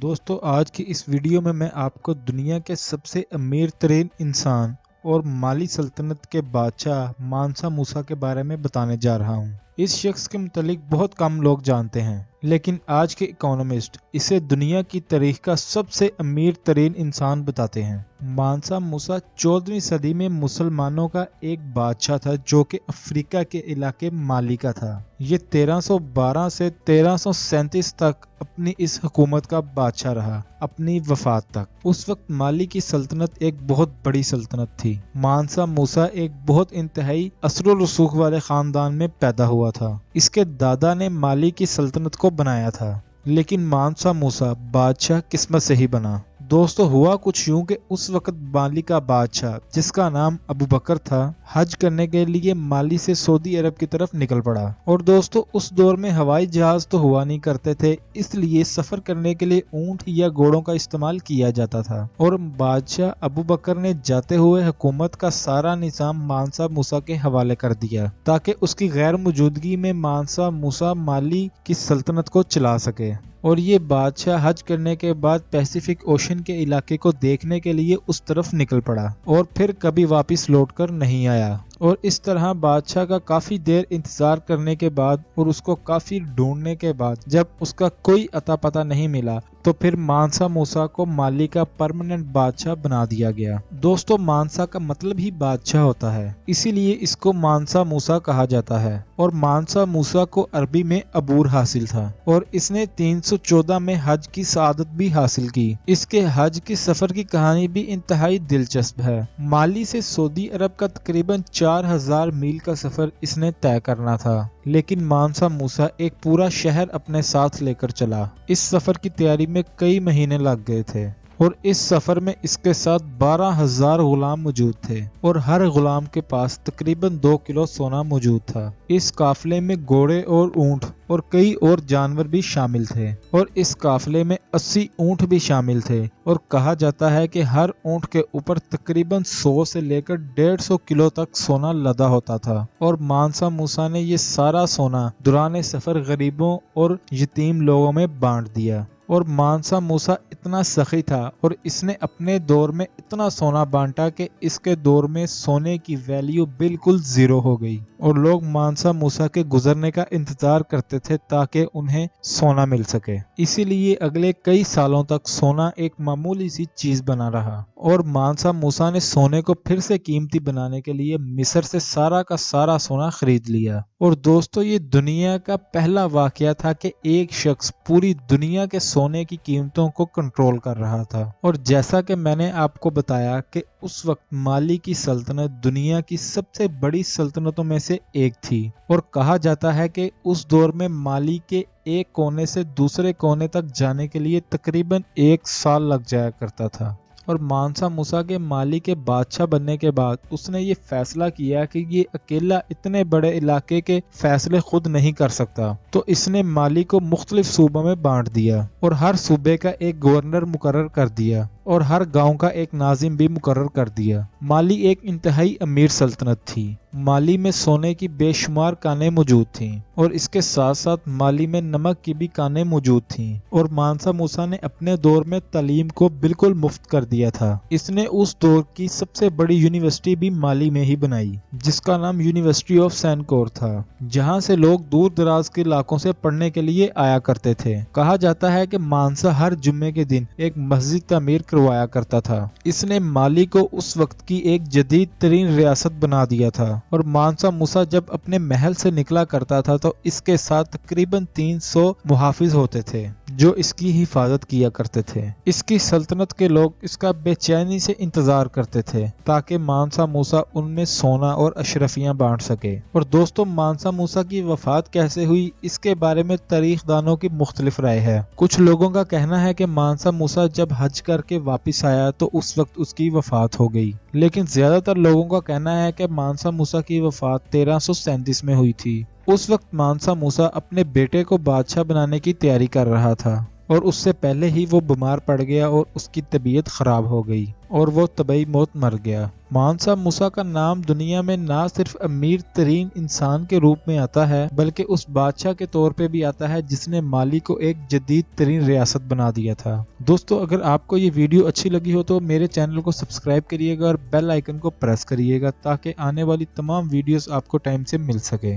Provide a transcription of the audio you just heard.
دوستو آج کی اس ویڈیو میں آپ کو دنیا کے سب سے امیر ترین انسان اور مالی سلطنت کے بادشاہ مانسا موسا کے بارے میں بتانے جا رہا ہوں۔ اس شخص کے متعلق بہت کم لوگ جانتے ہیں، لیکن آج کے اکانومسٹ اسے دنیا کی تاریخ کا سب سے امیر ترین انسان بتاتے ہیں۔ مانسا موسا 14ویں صدی میں مسلمانوں کا ایک بادشاہ تھا جو کہ افریقہ کے علاقے مالی کا تھا۔ یہ 1312 سے 1337 تک اپنی اس حکومت کا بادشاہ رہا، اپنی وفات تک۔ اس وقت مالی کی سلطنت ایک بہت بڑی سلطنت تھی۔ مانسا موسا ایک بہت انتہائی اثر و رسوخ والے خاندان میں پیدا ہوا تھا۔ اس کے دادا نے مالی کی سلطنت کو بنایا تھا، لیکن مانسا موسا بادشاہ قسمت سے ہی بنا۔ دوستو ہوا کچھ یوں کہ اس وقت مالی کا بادشاہ جس کا نام ابو بکر تھا، حج کرنے کے لیے مالی سے سعودی عرب کی طرف نکل پڑا۔ اور دوستو اس دور میں ہوائی جہاز تو ہوا نہیں کرتے تھے، اس لیے سفر کرنے کے لیے اونٹ یا گھوڑوں کا استعمال کیا جاتا تھا۔ اور بادشاہ ابو بکر نے جاتے ہوئے حکومت کا سارا نظام مانسا موسا کے حوالے کر دیا تاکہ اس کی غیر موجودگی میں مانسا موسا مالی کی سلطنت کو چلا سکے۔ اور یہ بادشاہ حج کرنے کے بعد پیسیفک اوشن کے علاقے کو دیکھنے کے لیے اس طرف نکل پڑا اور پھر کبھی واپس لوٹ کر نہیں آیا۔ اور اس طرح بادشاہ کا کافی دیر انتظار کرنے کے بعد اور اس کو کافی ڈھونڈنے کے بعد جب اس کا کوئی اتا پتہ نہیں ملا تو پھر مانسا موسا کو مالی کا پرماننٹ بادشاہ بنا دیا گیا۔ دوستو مانسا کا مطلب ہی بادشاہ ہوتا ہے، اسی لیے اس کو مانسا موسا کہا جاتا ہے۔ اور مانسا موسا کو عربی میں عبور حاصل تھا اور اس نے 314 میں حج کی سعادت بھی حاصل کی۔ اس کے حج کے سفر کی کہانی بھی انتہائی دلچسپ ہے۔ مالی سے سعودی عرب کا تقریباً 4000 میل کا سفر اس نے طے کرنا تھا، لیکن مانسا موسا ایک پورا شہر اپنے ساتھ لے کر چلا۔ اس سفر کی تیاری میں کئی مہینے لگ گئے تھے اور اس سفر میں اس کے ساتھ 12,000 غلام موجود تھے اور ہر غلام کے پاس تقریباً 2 کلو سونا موجود تھا۔ اس قافلے میں گھوڑے اور اونٹ اور کئی اور جانور بھی شامل تھے اور اس قافلے میں 80 اونٹ بھی شامل تھے اور کہا جاتا ہے کہ ہر اونٹ کے اوپر تقریباً 100 سے لے کر 150 کلو تک سونا لدا ہوتا تھا۔ اور مانسا موسا نے یہ سارا سونا دوران سفر غریبوں اور یتیم لوگوں میں بانٹ دیا۔ اور مانسا موسا اتنا سخی تھا اور اس نے اپنے دور میں اتنا سونا بانٹا کہ اس کے دور میں سونے کی ویلیو بالکل زیرو ہو گئی اور لوگ مانسا موسا کے گزرنے کا انتظار کرتے تھے تاکہ انہیں سونا مل سکے۔ اسی لیے اگلے کئی سالوں تک سونا ایک معمولی سی چیز بنا رہا اور مانسا موسا نے سونے کو پھر سے قیمتی بنانے کے لیے مصر سے سارا کا سارا سونا خرید لیا۔ اور دوستو یہ دنیا کا پہلا واقعہ تھا کہ ایک شخص پوری دنیا کے سونے کی قیمتوں کو کنٹرول کر رہا تھا۔ اور جیسا کہ میں نے آپ کو بتایا کہ اس وقت مالی کی سلطنت دنیا کی سب سے بڑی سلطنتوں میں سے ایک تھی اور کہا جاتا ہے کہ اس دور میں مالی کے ایک کونے سے دوسرے کونے تک جانے کے لیے تقریباً 1 سال لگ جایا کرتا تھا۔ اور مانسا موسا کے مالی کے بادشاہ بننے کے بعد اس نے یہ فیصلہ کیا کہ یہ اکیلا اتنے بڑے علاقے کے فیصلے خود نہیں کر سکتا، تو اس نے مالی کو مختلف صوبوں میں بانٹ دیا اور ہر صوبے کا ایک گورنر مقرر کر دیا اور ہر گاؤں کا ایک ناظم بھی مقرر کر دیا۔ مالی ایک انتہائی امیر سلطنت تھی۔ مالی میں سونے کی بے شمار کانیں موجود تھیں اور اس کے ساتھ ساتھ مالی میں نمک کی بھی کانیں موجود تھیں۔ اور مانسا موسا نے اپنے دور میں تعلیم کو بالکل مفت کر دیا تھا۔ اس نے اس دور کی سب سے بڑی یونیورسٹی بھی مالی میں ہی بنائی جس کا نام یونیورسٹی آف سینکور تھا، جہاں سے لوگ دور دراز کے علاقوں سے پڑھنے کے لیے آیا کرتے تھے۔ کہا جاتا ہے کہ مانسا ہر جمعے کے دن ایک مسجد تعمیر کروایا کرتا تھا۔ اس نے مالی کو اس وقت کی ایک جدید ترین ریاست بنا دیا تھا۔ اور مانسا موسا جب اپنے محل سے نکلا کرتا تھا تو اس کے ساتھ تقریباً 300 محافظ ہوتے تھے جو اس کی حفاظت کیا کرتے تھے۔ اس کی سلطنت کے لوگ اس کا بے چینی سے انتظار کرتے تھے تاکہ مانسا موسا ان میں سونا اور اشرفیاں بانٹ سکے۔ اور دوستو مانسا موسا کی وفات کیسے ہوئی اس کے بارے میں تاریخ دانوں کی مختلف رائے ہے۔ کچھ لوگوں کا کہنا ہے کہ مانسا موسا جب حج کر کے واپس آیا تو اس وقت اس کی وفات ہو گئی، لیکن زیادہ تر لوگوں کا کہنا ہے کہ مانسا موسا کی وفات 1337 میں ہوئی تھی۔ اس وقت مانسا موسا اپنے بیٹے کو بادشاہ بنانے کی تیاری کر رہا تھا اور اس سے پہلے ہی وہ بیمار پڑ گیا اور اس کی طبیعت خراب ہو گئی اور وہ طبعی موت مر گیا۔ مانسا موسیٰ کا نام دنیا میں نہ صرف امیر ترین انسان کے روپ میں آتا ہے بلکہ اس بادشاہ کے طور پہ بھی آتا ہے جس نے مالی کو ایک جدید ترین ریاست بنا دیا تھا۔ دوستو اگر آپ کو یہ ویڈیو اچھی لگی ہو تو میرے چینل کو سبسکرائب کریے گا اور بیل آئیکن کو پریس کریے گا تاکہ آنے والی تمام ویڈیوز آپ کو ٹائم سے مل سکے۔